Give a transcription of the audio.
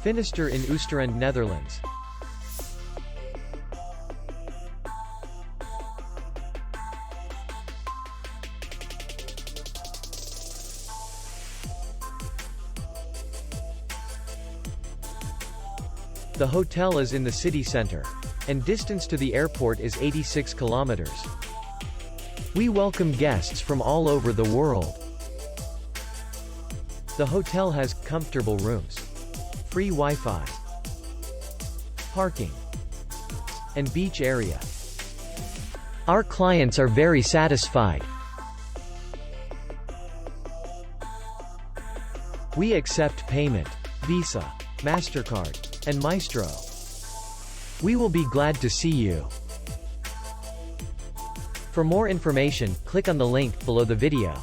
Finistere in Oosterend, Netherlands. The hotel is in the city center, and distance to the airport is 86 kilometers. We welcome guests from all over the world. The hotel has comfortable rooms, free Wi-Fi, parking, and beach area. Our clients are very satisfied. We accept payment, Visa, MasterCard, and Maestro. We will be glad to see you. For more information, click on the link below the video.